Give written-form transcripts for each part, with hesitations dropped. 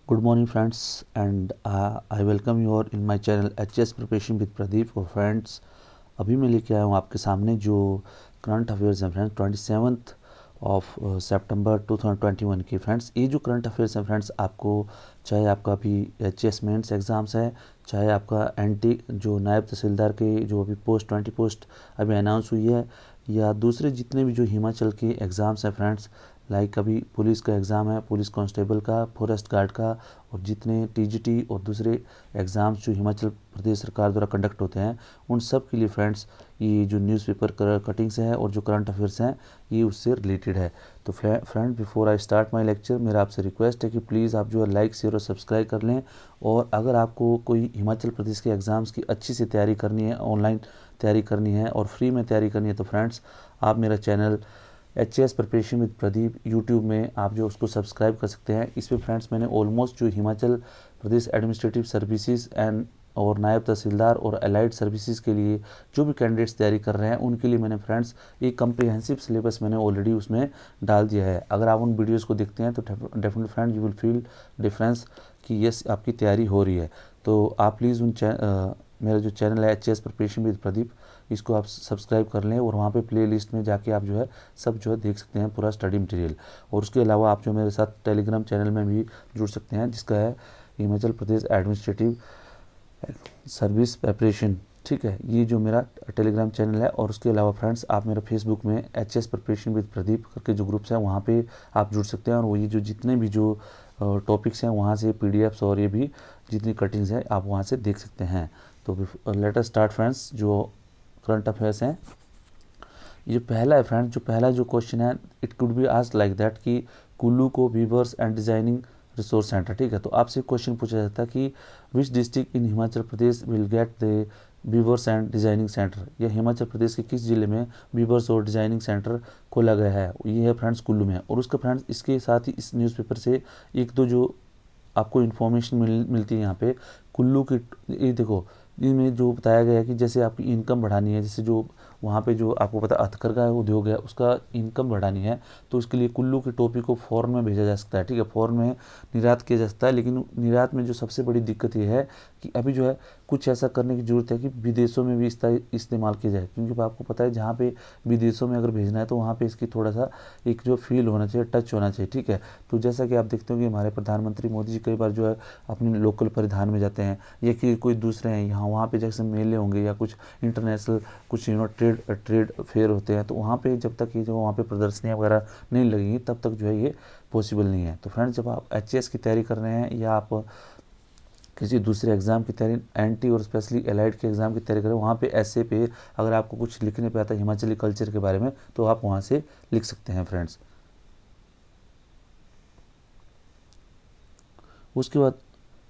Good morning, friends, and I welcome you all in my channel HS Preparation with Pradeep. और friends, अभी मैं लेके आया हूँ आपके सामने जो करंट अफेयर्स हैं फ्रेंड्स 27 ऑफ सितंबर 2021 की। फ्रेंड्स, ये जो करंट अफेयर्स हैं फ्रेंड्स, आपको चाहे आपका अभी HS मेंस एग्ज़ाम्स है, चाहे आपका NT जो नायब तहसीलदार के जो अभी पोस्ट 20 पोस्ट अभी अनाउंस हुई है, या दूसरे जितने भी जो हिमाचल के एग्ज़ाम्स हैं फ्रेंड्स, लाइक अभी पुलिस का एग्ज़ाम है, पुलिस कांस्टेबल का, फॉरेस्ट गार्ड का, और जितने TGT और दूसरे एग्ज़ाम्स जो हिमाचल प्रदेश सरकार द्वारा कंडक्ट होते हैं, उन सब के लिए फ्रेंड्स ये जो न्यूज़पेपर कटिंग्स हैं और जो करंट अफेयर्स हैं ये उससे रिलेटेड है। तो friend, before I start my lecture, मेरा आपसे रिक्वेस्ट है कि प्लीज़ आप जो है लाइक शेयर और सब्सक्राइब कर लें। और अगर आपको कोई हिमाचल प्रदेश के एग्ज़ाम्स की अच्छी से तैयारी करनी है, ऑनलाइन तैयारी करनी है और फ्री में तैयारी करनी है, तो फ्रेंड्स आप मेरा channel HS preparation with Pradeep YouTube में आप जो उसको सब्सक्राइब कर सकते हैं। इसमें फ्रेंड्स मैंने ऑलमोस्ट जो Himachal Pradesh administrative services and और नायब तहसीलदार और अलाइड सर्विसेज के लिए जो भी कैंडिडेट्स तैयारी कर रहे हैं उनके लिए मैंने फ्रेंड्स एक कम्प्रिहेंसिव सिलेबस मैंने ऑलरेडी उसमें डाल दिया है। अगर आप उन वीडियोस को देखते हैं तो definitely friend you will feel difference कि यस आपकी तैयारी हो रही है। तो आप प्लीज़ मेरा जो चैनल है HS प्रिपरेशन विद प्रदीप, इसको आप सब्सक्राइब कर लें और वहाँ पे प्ले लिस्ट में जाके आप जो है सब जो है देख सकते हैं पूरा स्टडी मटेरियल। और उसके अलावा आप जो मेरे साथ टेलीग्राम चैनल में भी जुड़ सकते हैं, जिसका है Himachal Pradesh administrative service preparation. ठीक है, ये जो मेरा टेलीग्राम चैनल है। और उसके अलावा फ्रेंड्स आप मेरा फेसबुक में HS प्रिपरेशन विद प्रदीप करके जो ग्रुप्स हैं वहाँ पे आप जुड़ सकते हैं। और वो ये जो जितने भी जो टॉपिक्स हैं वहाँ से PDFs और ये भी जितनी कटिंग्स हैं आप वहाँ से देख सकते हैं। तो लेट अस स्टार्ट फ्रेंड्स। जो करंट अफेयर्स हैं, ये पहला है फ्रेंड, जो पहला जो क्वेश्चन है, it could be asked like that कि कुल्लू को weavers and designing resource centre. ठीक है, तो आपसे क्वेश्चन पूछा जाता है कि which district in Himachal Pradesh will get the weavers and designing centre, या हिमाचल प्रदेश के किस जिले में वीवर्स और डिजाइनिंग सेंटर खोला गया है। ये है फ्रेंड्स कुल्लू में। और उसका फ्रेंड्स इसके साथ ही इस न्यूज़पेपर से एक दो जो आपको इन्फॉर्मेशन मिलती है यहाँ पे कुल्लू की। ये देखो, इसमें जो बताया गया है कि जैसे आपकी इनकम बढ़ानी है, जैसे जो वहाँ पे जो आपको पता हथकरघा उद्योग है उसका इनकम बढ़ानी है, तो उसके लिए कुल्लू की टोपी को फॉरेन में भेजा जा सकता है। ठीक है, फॉरेन में निर्यात किया जा सकता है। लेकिन निर्यात में जो सबसे बड़ी दिक्कत ये है कि अभी जो है कुछ ऐसा करने की ज़रूरत है कि विदेशों में भी इसका इस्तेमाल किया जाए। क्योंकि आपको पता है जहाँ पे विदेशों में अगर भेजना है तो वहाँ पे इसकी थोड़ा सा एक जो फील होना चाहिए, टच होना चाहिए। ठीक है, तो जैसा कि आप देखते हो कि हमारे प्रधानमंत्री मोदी जी कई बार जो है अपने लोकल परिधान में जाते हैं, या कि कोई दूसरे हैं यहाँ वहाँ पे जैसे मेले होंगे या कुछ इंटरनेशनल कुछ ट्रेड फेयर होते हैं, तो वहाँ पे जब तक ये जो वहाँ पे प्रदर्शनियाँ वगैरह नहीं लगेंगी तब तक जो है ये पॉसिबल नहीं है। तो फ्रेंड्स, जब आप HS की तैयारी कर रहे हैं या आप किसी दूसरे एग्ज़ाम की तैयारी, NT और स्पेशली एलाइड के एग्ज़ाम की तैयारी करें, वहाँ पे ऐसे पे अगर आपको कुछ लिखने पे आता है हिमाचली कल्चर के बारे में तो आप वहाँ से लिख सकते हैं फ्रेंड्स। उसके बाद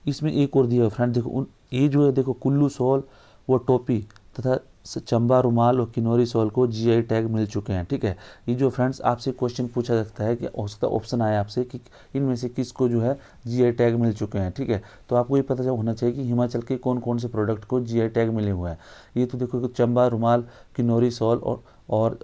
इसमें एक और दिया है फ्रेंड, देखो ये जो है, देखो कुल्लू शॉल व टोपी तथा चंबा रुमाल और किन्नौरी शॉल को GI टैग मिल चुके हैं। ठीक है, ये जो फ्रेंड्स आपसे क्वेश्चन पूछा जाता है कि उसका ऑप्शन आया आपसे कि इनमें से किसको जो है GI टैग मिल चुके हैं। ठीक है, तो आपको ये पता होना चाहिए कि हिमाचल के कौन कौन से प्रोडक्ट को GI टैग मिले हुए हैं। ये तो देखो चंबा रुमाल, किन्नौरी शॉल और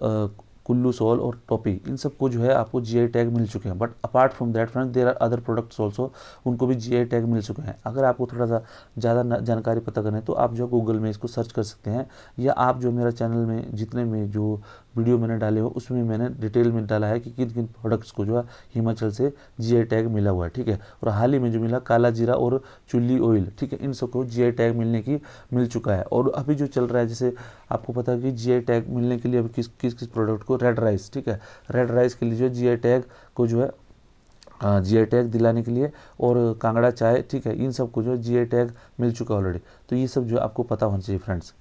कुल्लू शॉल और टोपी, इन सबको जो है आपको GI टैग मिल चुके हैं। But apart from that friends there are other products also, उनको भी GI टैग मिल चुके हैं। अगर आपको थोड़ा सा ज़्यादा जानकारी पता करना है तो आप जो गूगल में इसको सर्च कर सकते हैं, या आप जो मेरा चैनल में जितने में जो वीडियो मैंने डाले हो उसमें मैंने डिटेल में डाला है कि किन किन प्रोडक्ट्स को जो है हिमाचल से GI टैग मिला हुआ है। ठीक है, और हाल ही में जो मिला काला जीरा और चुल्ली ऑयल, ठीक है, इन सबको GI टैग मिल चुका है। और अभी जो चल रहा है, जैसे आपको पता है कि GI टैग मिलने के लिए अभी किस किस प्रोडक्ट को, रेड राइस, ठीक है, रेड राइस के लिए जो GI टैग को जो है GI टैग दिलाने के लिए, और कांगड़ा चाय, ठीक है, इन सब को जो GI टैग मिल चुका है ऑलरेडी। तो ये सब जो आपको पता होना चाहिए फ्रेंड्स।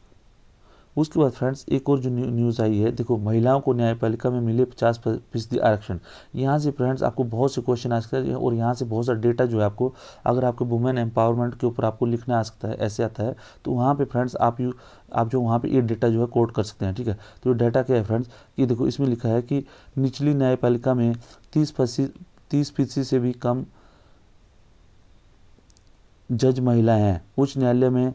उसके बाद फ्रेंड्स एक और जो न्यूज़ आई है, देखो महिलाओं को न्यायपालिका में मिले 50% आरक्षण। यहाँ से फ्रेंड्स आपको बहुत से क्वेश्चन आ सकते हैं और यहाँ से बहुत सारा डेटा जो है आपको, अगर आपको वुमेन एम्पावरमेंट के ऊपर आपको लिखना आ सकता है, ऐसे आता है, तो वहाँ पे फ्रेंड्स आप जो वहाँ पे ये डेटा जो है कोट कर सकते हैं। ठीक है, तो डाटा क्या है फ्रेंड्स, कि देखो इसमें लिखा है कि निचली न्यायपालिका में 30% से भी कम जज महिलाएं हैं। उच्च न्यायालय में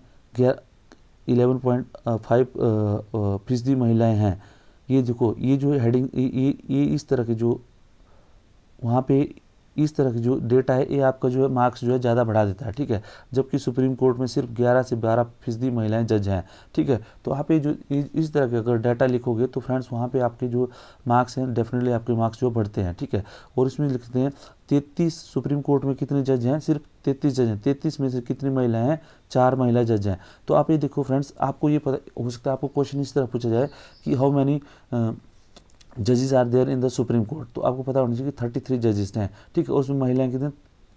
11.5% महिलाएं हैं। ये देखो, ये जो हेडिंग, ये इस तरह के जो वहाँ पे इस तरह की जो डेटा है ये आपका जो है मार्क्स जो है ज़्यादा बढ़ा देता है, ठीक है। जबकि सुप्रीम कोर्ट में सिर्फ 11 से 12% महिलाएं जज हैं, ठीक है। तो आप ये जो इस तरह के अगर डाटा लिखोगे तो फ्रेंड्स वहाँ पे आपके जो मार्क्स हैं डेफिनेटली आपके मार्क्स जो बढ़ते हैं, ठीक है। और इसमें लिखते हैं 33 सुप्रीम कोर्ट में कितने जज हैं, सिर्फ 33 जज हैं। 33 में से कितनी महिलाएं हैं, 4 महिला जज हैं। तो आप ये देखो फ्रेंड्स, आपको ये पता हो सकता है आपको क्वेश्चन इस तरह पूछा जाए कि हाउ मैनी जजेस are there in the Supreme Court, तो आपको पता होना चाहिए कि 33 जजेस हैं, ठीक है। उसमें महिलाएं कितने,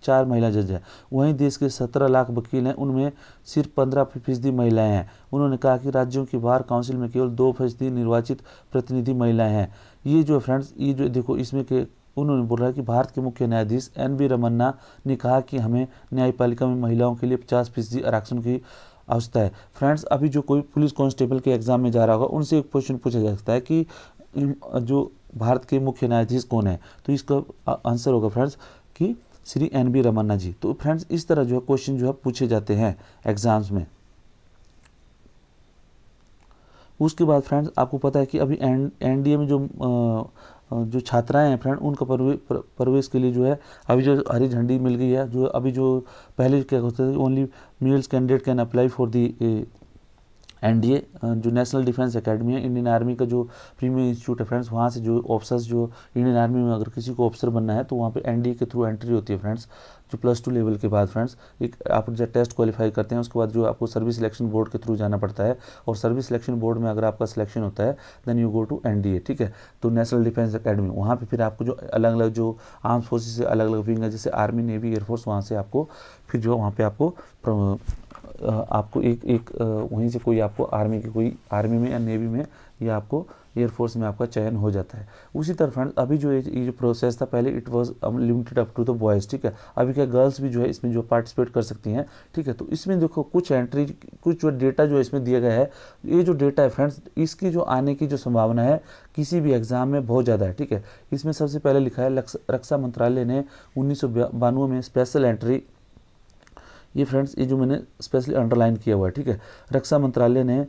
4 महिला जज हैं। वहीं देश के 17 लाख वकील हैं, उनमें सिर्फ 15% महिलाएं हैं। उन्होंने कहा कि राज्यों की बार काउंसिल में केवल 2% निर्वाचित प्रतिनिधि महिलाएं हैं। ये जो फ्रेंड्स, ये जो देखो इसमें के उन्होंने बोला कि भारत के मुख्य न्यायाधीश NV रमन्ना ने कहा कि हमें न्यायपालिका में महिलाओं के लिए 50% आरक्षण की आवश्यकता है। फ्रेंड्स, अभी जो कोई पुलिस कांस्टेबल के एग्जाम में जा रहा होगा उनसे एक क्वेश्चन पूछा जा सकता है कि जो भारत के मुख्य न्यायाधीश कौन है, तो इसका आंसर होगा फ्रेंड्स कि श्री NV रमन्ना जी। तो फ्रेंड्स इस तरह जो है क्वेश्चन जो है पूछे जाते हैं एग्जाम्स में। उसके बाद फ्रेंड्स आपको पता है कि अभी NDA में जो छात्राएं हैं फ्रेंड, उनका प्रवेश के लिए जो है अभी जो हरी झंडी मिल गई है। जो अभी जो पहले क्या होता था, only mails candidate can apply for the NDA, जो नेशनल डिफेंस एकेडमी है, इंडियन आर्मी का जो प्रीमियर इंस्टीट्यूट है फ्रेंड्स, वहाँ से जो ऑफिसर्स जो इंडियन आर्मी में अगर किसी को ऑफिसर बनना है तो वहाँ पे NDA के थ्रू एंट्री होती है फ्रेंड्स। जो +2 लेवल के बाद फ्रेंड्स एक आप जब टेस्ट क्वालिफाई करते हैं उसके बाद जो आपको सर्विस सिलेक्शन बोर्ड के थ्रू जाना पड़ता है, और सर्विस सिलेक्शन बोर्ड में अगर आपका सिलेक्शन होता है then you go to NDA, ठीक है। तो नेशनल डिफेंस एकेडमी, वहाँ पर फिर आपको जो अलग अलग जो आर्म फोर्सेज से अलग अलग विंग है, जैसे आर्मी, नेवी, एयरफोर्स, वहाँ से आपको फिर जो वहाँ पर आपको एक वहीं से कोई आपको आर्मी की कोई आर्मी में या नेवी में या आपको एयरफोर्स में आपका चयन हो जाता है। उसी तरह फ्रेंड्स अभी जो ये जो प्रोसेस था, पहले it was limited up to the boys, ठीक है। अभी क्या गर्ल्स भी जो है इसमें जो पार्टिसिपेट कर सकती हैं, ठीक है। तो इसमें देखो कुछ जो डेटा जो इसमें दिया गया है, ये जो डेटा है फ्रेंड्स, इसकी जो आने की जो संभावना है किसी भी एग्जाम में बहुत ज़्यादा है, ठीक है। इसमें सबसे पहले लिखा है रक्षा मंत्रालय ने 1992 में स्पेशल एंट्री, ये फ्रेंड्स ये जो मैंने स्पेशली अंडरलाइन किया हुआ है, ठीक है। रक्षा मंत्रालय ने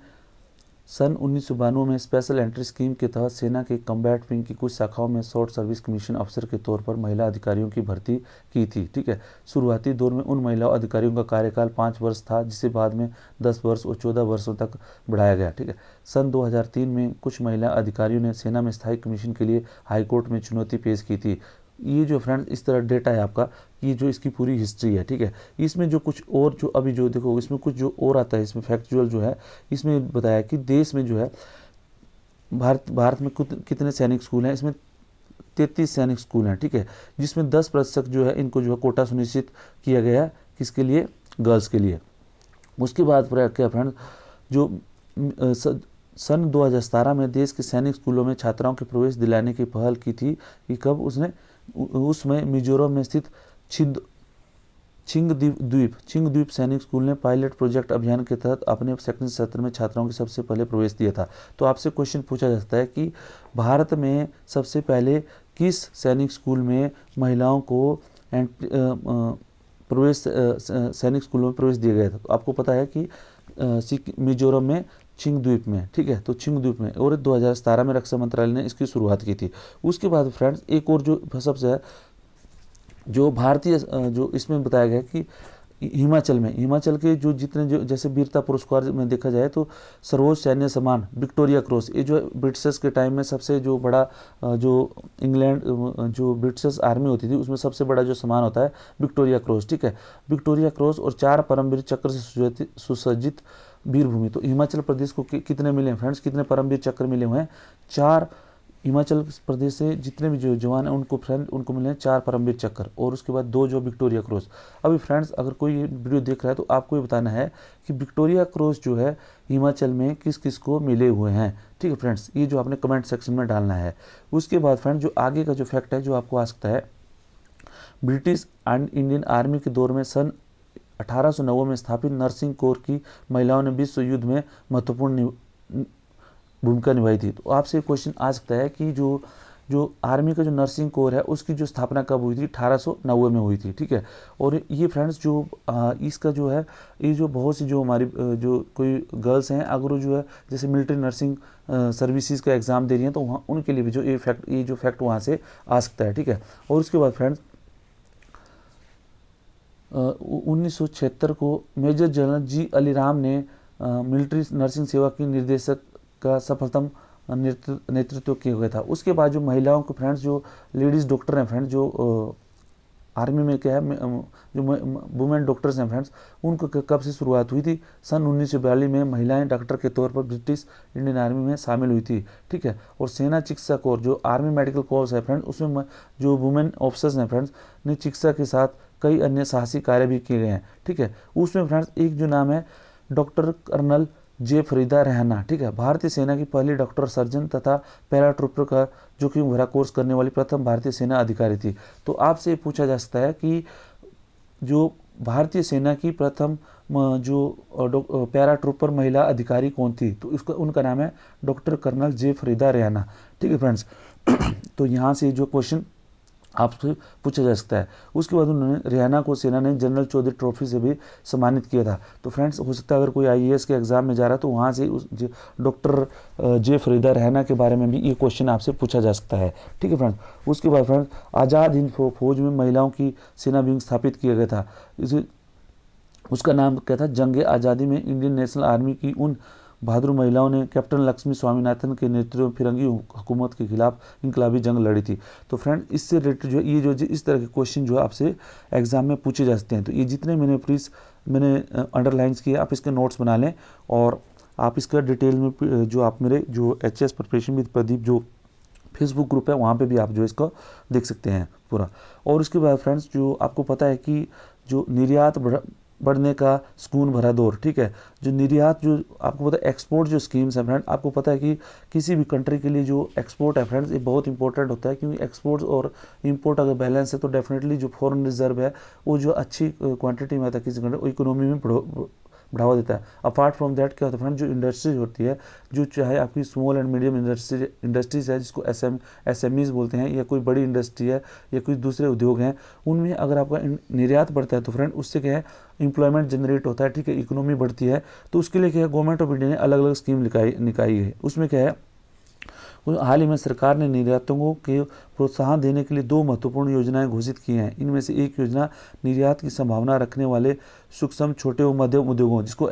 सन 1992 में स्पेशल एंट्री स्कीम के तहत सेना के कम्बैट विंग की कुछ शाखाओं में शॉर्ट सर्विस कमीशन अफसर के तौर पर महिला अधिकारियों की भर्ती की थी, ठीक है। शुरुआती दौर में उन महिला अधिकारियों का कार्यकाल 5 वर्ष था, जिसे बाद में 10 वर्ष और 14 वर्षों तक बढ़ाया गया, ठीक है। सन 2003 में कुछ महिला अधिकारियों ने सेना में स्थायी कमीशन के लिए हाईकोर्ट में चुनौती पेश की थी। ये जो फ्रेंड्स इस तरह डेटा है आपका, ये जो इसकी पूरी हिस्ट्री है, ठीक है। इसमें जो कुछ और जो अभी जो देखो इसमें कुछ जो और आता है, इसमें फैक्चुअल जो है इसमें बताया कि देश में जो है भारत में कितने सैनिक स्कूल हैं। इसमें 33 सैनिक स्कूल हैं, ठीक है, जिसमें 10% जो है इनको जो है कोटा सुनिश्चित किया गया है, किसके लिए, गर्ल्स के लिए। उसके बाद क्या फ्रेंड्स, जो सन 2017 में देश के सैनिक स्कूलों में छात्राओं के प्रवेश दिलाने की पहल की थी कि कब उसमें मिजोरम में स्थित छिंग द्वीप सैनिक स्कूल ने पायलट प्रोजेक्ट अभियान के तहत अपने सेकंड सत्र में छात्राओं के सबसे पहले प्रवेश दिया था। तो आपसे क्वेश्चन पूछा जा सकता है कि भारत में सबसे पहले किस सैनिक स्कूल में महिलाओं को प्रवेश सैनिक स्कूलों में प्रवेश दिया गया था। तो आपको पता है कि मिजोरम में छिंग द्वीप में, ठीक है। तो छिंग द्वीप में, और 2017 में रक्षा मंत्रालय ने इसकी शुरुआत की थी। उसके बाद फ्रेंड्स एक और जो सबसे है जो भारतीय जो इसमें बताया गया कि हिमाचल के जो जितने जो जैसे वीरता पुरस्कार में देखा जाए तो सर्वोच्च सैन्य सम्मान विक्टोरिया क्रॉस, ये जो ब्रिटिशर्स के टाइम में सबसे जो बड़ा जो इंग्लैंड जो ब्रिटिशर्स आर्मी होती थी उसमें सबसे बड़ा जो सम्मान होता है विक्टोरिया क्रॉस, ठीक है। विक्टोरिया क्रॉस और 4 परमवीर चक्र से सुसज्जित वीर भूमि। तो हिमाचल प्रदेश को कितने मिले हैं फ्रेंड्स, कितने परमवीर चक्र मिले हुए हैं, 4। हिमाचल प्रदेश से जितने भी जो जवान हैं उनको मिले हैं 4 परमवीर चक्र, और उसके बाद 2 जो विक्टोरिया क्रॉस। अभी फ्रेंड्स अगर कोई ये वीडियो देख रहा है तो आपको ये बताना है कि विक्टोरिया क्रॉस जो है हिमाचल में किस किस को मिले हुए हैं, ठीक है फ्रेंड्स। ये जो आपने कमेंट सेक्शन में डालना है। उसके बाद फ्रेंड्स जो आगे का जो फैक्ट है जो आपको आ सकता है, ब्रिटिश एंड इंडियन आर्मी के दौर में सन 1890 में स्थापित नर्सिंग कोर की महिलाओं ने विश्व युद्ध में महत्वपूर्ण भूमिका निभाई थी। तो आपसे क्वेश्चन आ सकता है कि जो आर्मी का जो नर्सिंग कोर है उसकी जो स्थापना कब हुई थी, 1890 में हुई थी, ठीक है। और ये फ्रेंड्स जो इसका जो है ये जो बहुत सी जो हमारी जो कोई गर्ल्स हैं अगर वो जो है जैसे मिलिट्री नर्सिंग सर्विसेज का एग्ज़ाम दे रही हैं तो वहाँ उनके लिए भी जो ये जो फैक्ट वहाँ से आ सकता है, ठीक है। और उसके बाद फ्रेंड्स 1976 को मेजर जनरल जी अलीराम ने मिलिट्री नर्सिंग सेवा की निर्देशक का सफलतम नेतृत्व किया गया था। उसके बाद जो महिलाओं को फ्रेंड्स, जो लेडीज़ डॉक्टर हैं फ्रेंड्स, जो आर्मी में क्या है, जो वुमेन डॉक्टर्स हैं फ्रेंड्स, उनको कब से शुरुआत हुई थी? सन 1942 में महिलाएं डॉक्टर के तौर पर ब्रिटिश इंडियन आर्मी में शामिल हुई थी, ठीक है। और सेना चिकित्सा कोर, जो आर्मी मेडिकल कोर्स है फ्रेंड्स, उसमें जो वुमेन ऑफिसर्स हैं फ्रेंड्स ने चिकित्सा के साथ कई अन्य साहसी कार्य भी किए गए हैं, ठीक है। उसमें फ्रेंड्स एक जो नाम है doctor colonel J Farida Rehana, ठीक है, भारतीय सेना की पहली डॉक्टर सर्जन तथा पैराट्रूपर का जोखिम भरा कोर्स करने वाली प्रथम भारतीय सेना अधिकारी थी। तो आपसे पूछा जा सकता है कि जो भारतीय सेना की प्रथम जो पैराट्रूपर महिला अधिकारी कौन थी? तो उसका उनका नाम है doctor colonel J Farida Rehana, ठीक है फ्रेंड्स। तो यहाँ से जो क्वेश्चन आपसे पूछा जा सकता है। उसके बाद उन्होंने रेहाना को सेना ने जनरल चौधरी ट्रॉफी से भी सम्मानित किया था। तो फ्रेंड्स हो सकता है अगर कोई आईएएस के एग्जाम में जा रहा है तो वहाँ से उस डॉक्टर जे फरीदा रेहाना के बारे में भी ये क्वेश्चन आपसे पूछा जा सकता है, ठीक है फ्रेंड्स। उसके बाद फ्रेंड्स आज़ाद हिंद फौज में महिलाओं की सेना विंग स्थापित किया गया था। उसका नाम क्या था? जंग आज़ादी में इंडियन नेशनल आर्मी की उन बहादुर महिलाओं ने कैप्टन लक्ष्मी स्वामीनाथन के नेतृत्व में फिरंगी हुकूमत के खिलाफ इनकलाबी जंग लड़ी थी। तो फ्रेंड इससे रिलेटेड जो ये जो इस तरह के क्वेश्चन जो आपसे एग्जाम में पूछे जा सकते हैं। तो ये जितने मैंने अंडरलाइंस किए, आप इसके नोट्स बना लें और आप इसका डिटेल में जो आप मेरे जो एचएस प्रिपरेशन विद प्रदीप जो फेसबुक ग्रुप है वहाँ पे भी आप जो इसको देख सकते हैं पूरा। और उसके बाद फ्रेंड्स जो आपको पता है कि जो निर्यात बढ़ने का सुकून भरा दौर, ठीक है, जो निर्यात जो आपको पता है एक्सपोर्ट जो स्कीम्स है फ्रेंड, आपको पता है कि किसी भी कंट्री के लिए जो एक्सपोर्ट है फ्रेंड्स ये बहुत इंपॉर्टेंट होता है, क्योंकि एक्सपोर्ट और इंपोर्ट अगर बैलेंस है तो डेफिनेटली जो फॉरेन रिजर्व है वो जो अच्छी क्वांटिटी में आता है किसी कंट्री, वो इकोनॉमी में बढ़ावा देता है। अपार्ट फ्रॉम दैट क्या होता है फ्रेंड, जो इंडस्ट्रीज होती है, जो चाहे आपकी स्मॉल एंड मीडियम इंडस्ट्रीज है जिसको एसएमईज बोलते हैं, या कोई बड़ी इंडस्ट्री है या कोई दूसरे उद्योग हैं, उनमें अगर आपका निर्यात बढ़ता है तो फ्रेंड उससे क्या है इंप्लॉयमेंट जनरेट होता है, ठीक है, इकोनॉमी बढ़ती है। तो उसके लिए क्या है गवर्नमेंट ऑफ इंडिया ने अलग अलग स्कीम निकाली है। उसमें क्या है हाल ही में सरकार ने निर्यातकों के प्रोत्साहन देने के लिए 2 महत्वपूर्ण योजनाएं घोषित की हैं। इनमें से एक योजना निर्यात की संभावना रखने वाले सूक्ष्म छोटे और मध्यम उद्योगों, जिसको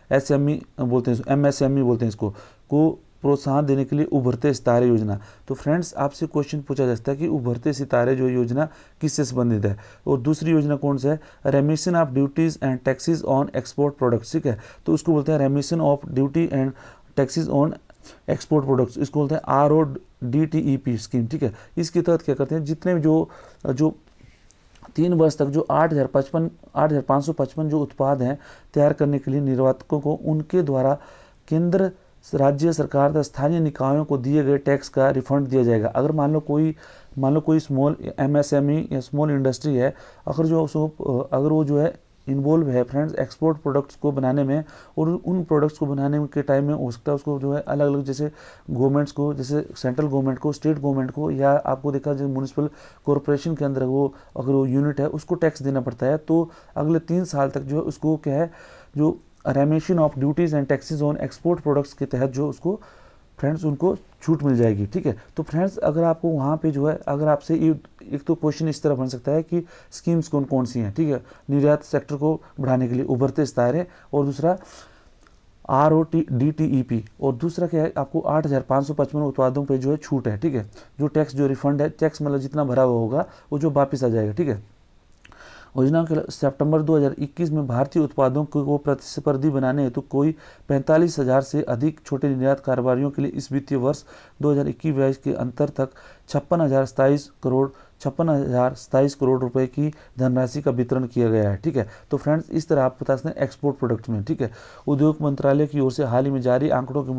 एसएमई बोलते हैं, एमएसएमई बोलते हैं, इसको को प्रोत्साहन देने के लिए उभरते सितारे योजना। तो फ्रेंड्स आपसे क्वेश्चन पूछा जा सकता है कि उभरते सितारे जो योजना किससे संबंधित है? और दूसरी योजना कौन सा है? रेमिशन of duties and taxes on export products, ठीक है, तो उसको बोलते हैं रेमिशन of duty and taxes on export products, इसको बोलते हैं RODTEP स्कीम, ठीक है। इसके तहत क्या करते हैं, जितने जो 3 वर्ष तक जो 8,555 जो उत्पाद हैं तैयार करने के लिए निर्यातकों को उनके द्वारा केंद्र राज्य सरकार तथा स्थानीय निकायों को दिए गए टैक्स का रिफंड दिया जाएगा। अगर मान लो कोई स्मॉल MSME या स्मॉल इंडस्ट्री है, अगर वो जो है इन्वॉल्व है फ्रेंड्स एक्सपोर्ट प्रोडक्ट्स को बनाने में, और उन प्रोडक्ट्स को बनाने के टाइम में हो सकता है उसको जो है अलग अलग जैसे गवर्नमेंट्स को, जैसे सेंट्रल गवर्नमेंट को, स्टेट गवर्नमेंट को, या आपको देखा जो म्यूनिसिपल कॉरपोरेशन के अंदर वो अगर वो यूनिट है उसको टैक्स देना पड़ता है। तो अगले 3 साल तक जो है उसको क्या है जो रेमिशन of duties and taxes on export products के तहत जो उसको फ्रेंड्स उनको छूट मिल जाएगी, ठीक है। तो फ्रेंड्स अगर आपको वहाँ पे जो है अगर आपसे एक तो क्वेश्चन इस तरह बन सकता है कि स्कीम्स कौन कौन सी हैं, ठीक है, निर्यात सेक्टर को बढ़ाने के लिए उभरते सितारे, और दूसरा RODTEP, और दूसरा क्या है आपको 8,555 उत्पादों पे जो है छूट है, ठीक है, जो टैक्स जो रिफंड है, टैक्स मतलब जितना भरा हुआ होगा वो जो वापस आ जाएगा, ठीक है। योजना के सितंबर 2021 में भारतीय उत्पादों को प्रतिस्पर्धी बनाने हेतु कोई 45,000 से अधिक छोटे निर्यात कारोबारियों के लिए इस वित्तीय वर्ष 2021-22 के अंतर तक 56,027 करोड़ रुपए की धनराशि का वितरण किया गया है, ठीक है। तो फ्रेंड्स इस तरह आप बता सकते हैं एक्सपोर्ट प्रोडक्ट में, ठीक है। उद्योग मंत्रालय की ओर से हाल ही में जारी आंकड़ों के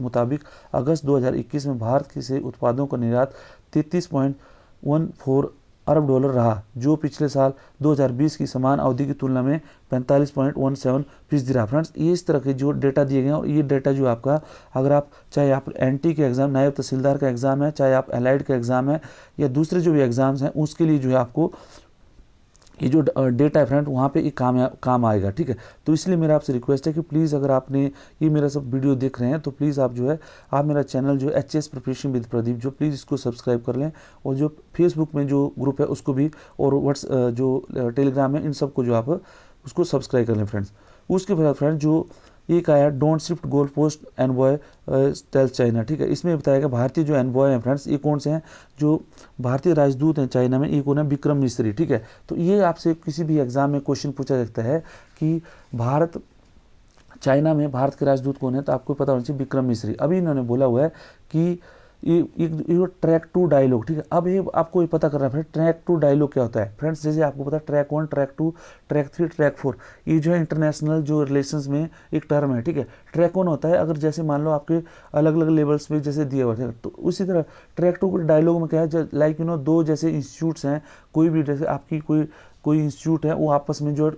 मुताबिक अगस्त 2021 में भारत से उत्पादों का निर्यात 33.14 अरब डॉलर रहा, जो पिछले साल 2020 की समान अवधि की तुलना में 45.17% रहा। फ्रेंड्स ये इस तरह के जो डेटा दिए गए हैं, और ये डेटा जो आपका अगर आप चाहे आप NT के एग्ज़ाम, नायब तहसीलदार का एग्ज़ाम है, चाहे आप एलाइड का एग्ज़ाम है, या दूसरे जो भी एग्ज़ाम्स हैं उसके लिए जो है आपको ये जो डेटा है फ्रेंड वहाँ पे ये काम आएगा, ठीक है। तो इसलिए मेरा आपसे रिक्वेस्ट है कि प्लीज़ अगर आपने ये मेरा सब वीडियो देख रहे हैं तो प्लीज़ आप जो है आप मेरा चैनल जो एचएस प्रिपरेशन विद प्रदीप जो प्लीज़ इसको सब्सक्राइब कर लें, और जो फेसबुक में जो ग्रुप है उसको भी, और जो टेलीग्राम है इन सबको जो आप उसको सब्सक्राइब कर लें फ्रेंड्स। उसके बाद फ्रेंड जो एक आया don't shift goal post envoy tell China, ठीक है। इसमें बताया गया भारतीय जो एनवॉय हैं फ्रेंड्स ये कौन से हैं, जो भारतीय राजदूत हैं चाइना में, ये कौन है, विक्रम मिस्री, ठीक है। तो ये आपसे किसी भी एग्जाम में क्वेश्चन पूछा जाता है कि चाइना में भारत के राजदूत कौन है, तो आपको पता होना चाहिए विक्रम मिस्री। अभी इन्होंने बोला हुआ है कि ये ट्रैक 2 डायलॉग, ठीक है। अब ये आपको ये पता करना है ट्रैक 2 डायलॉग क्या होता है फ्रेंड्स। जैसे आपको पता है ट्रैक 1, ट्रैक 2, ट्रैक 3, ट्रैक 4, ये जो है इंटरनेशनल जो रिलेशंस में एक टर्म है, ठीक है। ट्रैक 1 होता है अगर जैसे मान लो आपके अलग अलग लेवल्स पे जैसे दिया हुआ है, तो उसी तरह ट्रैक 2 के डायलॉग में क्या है, लाइक दो जैसे इंस्टीट्यूट्स हैं, कोई भी जैसे आपकी कोई इंस्टीट्यूट है वो आपस में जो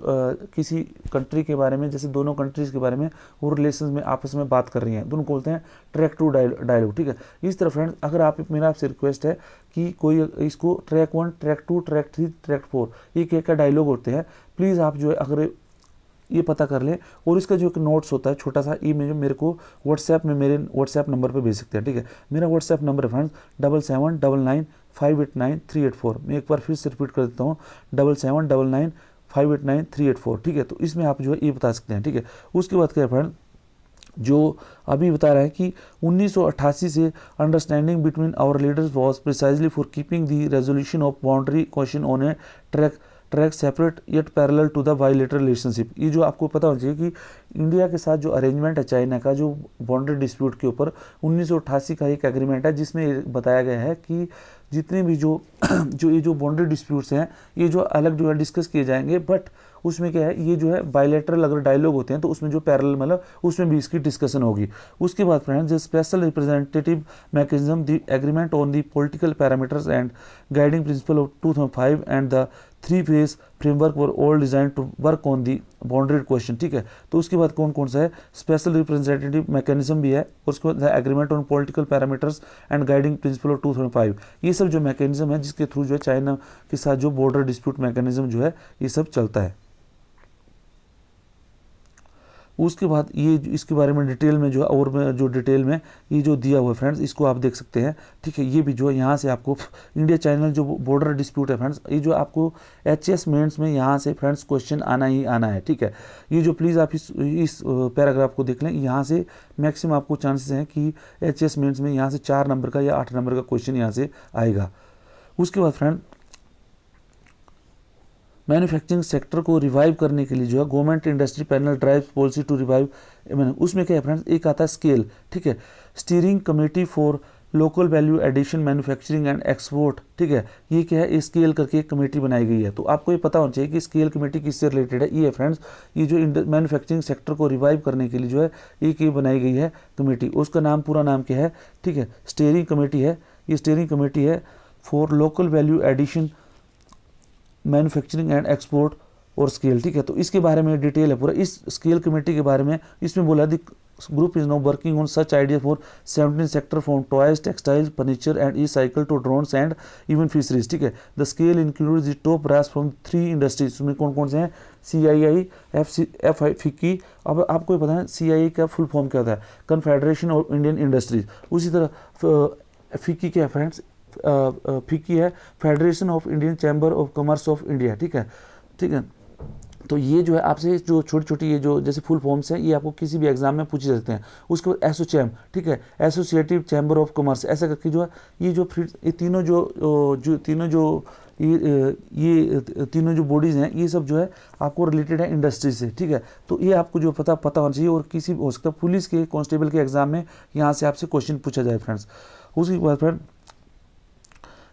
किसी कंट्री के बारे में, जैसे दोनों कंट्रीज़ के बारे में वो रिलेशंस में आपस में बात कर रही हैं, दोनों को बोलते हैं ट्रैक 2 डायलॉग, ठीक है। इस तरह फ्रेंड्स अगर मेरा आपसे रिक्वेस्ट है कि कोई इसको ट्रैक 1, ट्रैक 2, ट्रैक 3, ट्रैक 4 ये क्या डायलॉग होते हैं, प्लीज़ आप जो है अगर ये पता कर लें, और इसका जो एक नोट्स होता है छोटा सा, ये मेरे को व्हाट्सएप में मेरे व्हाट्सएप नंबर पे भेज सकते हैं, ठीक है। मेरा व्हाट्सएप नंबर है फ्रेंड्स 7799589384। मैं एक बार फिर से रिपीट कर देता हूँ 7799589384, ठीक है। तो इसमें आप जो है ये बता सकते हैं, ठीक है। उसके बाद क्या फ्रेंड जो अभी बता रहा है कि 1988 से understanding between our leaders was precisely for keeping the resolution of boundary question on a track separate yet parallel to the bilateral relationship. ये जो आपको पता होना चाहिए कि इंडिया के साथ जो अरेंजमेंट है चाइना का जो बाउंड्री डिस्प्यूट के ऊपर 1988 का एक एग्रीमेंट है, जिसमें बताया गया है कि जितने भी जो ये जो बाउंड्री डिस्प्यूट्स हैं ये जो अलग जो है डिस्कस किए जाएंगे, बट उसमें क्या है ये जो है बायलैटरल अगर डायलॉग होते हैं तो उसमें जो पैरेलल मतलब उसमें भी इसकी डिस्कशन होगी। उसके बाद फ्रेंड्स जो special representative mechanism the agreement on the political parameters and guiding principle of 2005 and the 3-phase framework were all designed to work on the boundary question, ठीक है। तो उसके बाद कौन कौन सा है, स्पेशल रिप्रेजेंटेटिव मैकेनिज्म भी है, और उसके बाद agreement on political parameters and guiding principle of 2005, ये सब जो मैकेनिज्म है जिसके थ्रू जो है चाइना के साथ जो बॉर्डर डिस्प्यूट मैकेनिज्म जो है ये सब चलता है। उसके बाद ये इसके बारे में डिटेल में जो है और में जो डिटेल में ये जो दिया हुआ है फ्रेंड्स इसको आप देख सकते हैं, ठीक है। ये भी जो है यहाँ से आपको इंडिया चाइना जो बॉर्डर डिस्प्यूट है फ्रेंड्स, ये जो आपको एचएस मेंस में यहाँ से फ्रेंड्स क्वेश्चन आना ही आना है, ठीक है। ये जो प्लीज़ आप इस पैराग्राफ को देख लें, यहाँ से मैक्सिमम आपको चांसेस हैं कि एचएस मेंस में यहाँ से 4 नंबर का या 8 नंबर का क्वेश्चन यहाँ से आएगा। उसके बाद फ्रेंड मैन्युफैक्चरिंग सेक्टर को रिवाइव करने के लिए जो है government industry panel drive policy to revive, उसमें क्या है फ्रेंड्स, एक आता है स्केल, ठीक है, steering committee for local value addition manufacturing and export, ठीक है। ये क्या है, स्केल करके एक कमेटी बनाई गई है। तो आपको ये पता होना चाहिए कि स्केल कमेटी किससे रिलेटेड है। ये है फ्रेंड्स ये जो मैन्युफैक्चरिंग सेक्टर को रिवाइव करने के लिए जो है एक ये बनाई गई है कमेटी, उसका नाम पूरा नाम क्या है, ठीक है, स्टीयरिंग कमेटी है। ये स्टीयरिंग कमेटी है for local value addition manufacturing and export और स्केल, ठीक है। तो इसके बारे में डिटेल है पूरा इस स्केल कमेटी के बारे में। इसमें बोला the group is now working on such idea for 17 sector from toys, textile, furniture and e cycle to drones and even fisheries, ठीक है। The scale includes the top brass from 3 industries, उसमें कौन कौन से हैं, CII, FICCI। अब आपको पता है CII का फुल फॉर्म क्या होता है, कन्फेडरेशन ऑफ इंडियन इंडस्ट्रीज। उसी तरह FICCI क्या है फ्रेंड्स, FICCI है federation of Indian chamber of commerce of India, ठीक है, ठीक है। तो ये जो है आपसे जो छोटी छोटी ये जो जैसे फुल फॉर्म्स हैं ये आपको किसी भी एग्जाम में पूछे जाते हैं। उसके बाद एसोचैम, ठीक है, एसोसिएटिव चैम्बर ऑफ कॉमर्स, ऐसा करके जो है ये जो ये तीनों जो बॉडीज़ हैं ये सब जो है आपको रिलेटेड है इंडस्ट्री से, ठीक है। तो ये आपको जो पता होना चाहिए, और किसी हो सकता है पुलिस के कांस्टेबल के एग्जाम में यहाँ से आपसे क्वेश्चन पूछा जाए फ्रेंड्स। उसके बाद फ्रेंड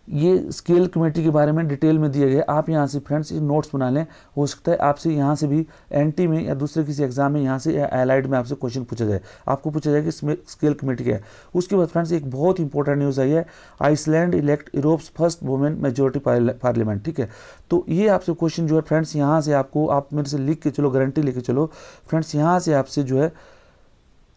ये स्केल कमेटी के बारे में डिटेल में दिया गया, आप यहाँ से फ्रेंड्स ये नोट्स बना लें। हो सकता है आपसे यहाँ से भी NT में या दूसरे किसी एग्जाम में यहाँ से एलाइड में आपसे क्वेश्चन पूछा जाए, आपको पूछा जाए कि स्केल कमेटी क्या है। उसके बाद फ्रेंड्स एक बहुत इंपॉर्टेंट न्यूज़ आई है, Iceland elect Europe's first women majority parliament, ठीक है। तो ये आपसे क्वेश्चन जो है फ्रेंड्स यहाँ से आपको आप मेरे से लिख के चलो, गारंटी लेके चलो फ्रेंड्स, यहाँ से आपसे जो है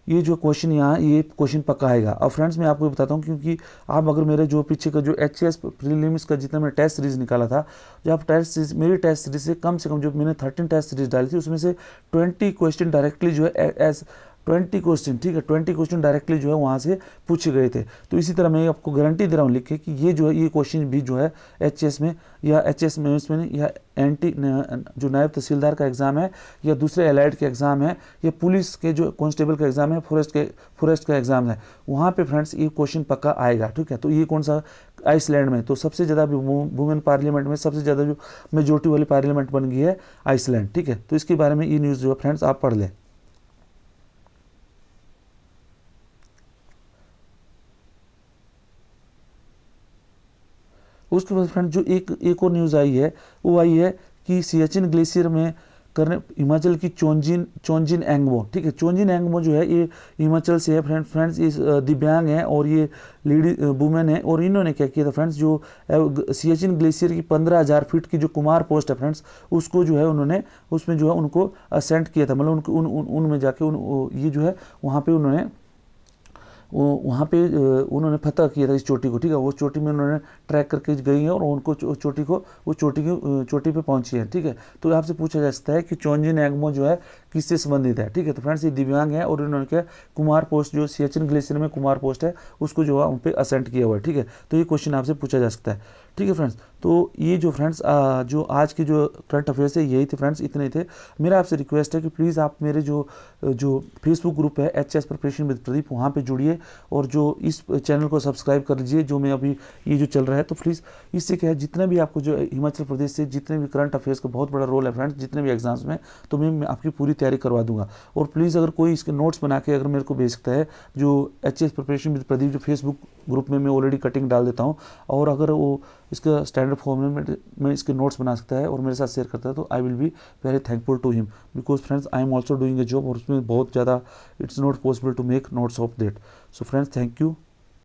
ये जो क्वेश्चन यहाँ ये क्वेश्चन पक्का आएगा। अब फ्रेंड्स मैं आपको बताता हूँ, क्योंकि आप अगर मेरे जो पीछे का जो एचएस प्रीलिम्स का जितना मैंने टेस्ट सीरीज निकाला था, जो आप टेस्ट सीरीज मेरी टेस्ट सीरीज से कम जो मैंने 13 टेस्ट सीरीज डाली थी उसमें से 20 क्वेश्चन डायरेक्टली जो है एज 20 क्वेश्चन, ठीक है, 20 क्वेश्चन डायरेक्टली जो है वहाँ से पूछे गए थे। तो इसी तरह मैं आपको गारंटी दे रहा हूँ लिख के कि ये जो है ये क्वेश्चन भी जो है एचएस में या एचएस में या जो नायब तहसीलदार का एग्ज़ाम है या दूसरे एलाइड के एग्ज़ाम है या पुलिस के जो कांस्टेबल का एग्ज़ाम है, फॉरेस्ट का एग्ज़ाम है, वहाँ पे फ्रेंड्स ये क्वेश्चन पक्का आएगा, ठीक है। तो ये कौन सा, आइसलैंड में। तो सबसे ज़्यादा वुमेन पार्लियामेंट में सबसे ज़्यादा जो मेजोरिटी वाली पार्लियामेंट बन गई है आइसलैंड, ठीक है। तो इसके बारे में ये न्यूज़ जो है फ्रेंड्स आप पढ़ लें। उसके बाद फ्रेंड जो एक और न्यूज़ आई है वो आई है कि सियाचिन ग्लेशियर में करने हिमाचल की चोंजिन एंगमो, ठीक है, चोंजिन एंगमो जो है ये हिमाचल से है फ्रेंड्स ये दिव्यांग है और ये लेडी वुमेन है। और इन्होंने क्या किया था फ्रेंड्स, जो सियाचिन ग्लेशियर की 15,000 फीट की जो कुमार पोस्ट है फ्रेंड्स, उसको जो है उन्होंने उसमें जो है उनको असेंट किया था, मतलब उनको उनमें जाके ये जो है वहाँ पे उन्होंने फतह किया था इस चोटी को, ठीक है। वो चोटी में उन्होंने ट्रैक करके गई हैं और उनको चोटी पे पहुंची है, ठीक है। तो आपसे पूछा जा सकता है कि चोंजिन एंगमो जो है किससे संबंधित है, ठीक है। तो फ्रेंड्स ये दिव्यांग है और इन्होंने क्या कुमार पोस्ट जो सियाचिन ग्लेशियर में कुमार पोस्ट है उसको जो है उन पर असेंट किया हुआ है, ठीक है। तो ये क्वेश्चन आपसे पूछा जा सकता है, ठीक है फ्रेंड्स। तो ये जो फ्रेंड्स जो आज के जो करंट अफेयर्स है यही थे फ्रेंड्स, इतने थे। मेरा आपसे रिक्वेस्ट है कि प्लीज़ आप मेरे जो फेसबुक ग्रुप है एचएस प्रिपरेशन विद प्रदीप, वहाँ पे जुड़िए और जो इस चैनल को सब्सक्राइब कर लीजिए जो मैं अभी ये जो चल रहा है। तो प्लीज़ इससे क्या है, जितना भी आपको जो हिमाचल प्रदेश से जितने भी करंट अफेयर्स का बहुत बड़ा रोल है फ्रेंड्स, जितने भी एग्जाम्स में, तो मैं आपकी पूरी तैयारी करवा दूंगा। और प्लीज़ अगर कोई इसके नोट्स बना के अगर मेरे को भेज सकता है, जो एचएस प्रिपरेशन विद प्रदीप जो फेसबुक ग्रुप में मैं ऑलरेडी कटिंग डाल देता हूँ, और अगर वो इसका स्टैंडर्ड फॉर्म में इसके नोट्स बना सकता है और मेरे साथ शेयर करता है, तो I will be very thankful to him, because friends I am also doing a job और उसमें बहुत ज़्यादा it's not possible to make notes of that. So friends thank you.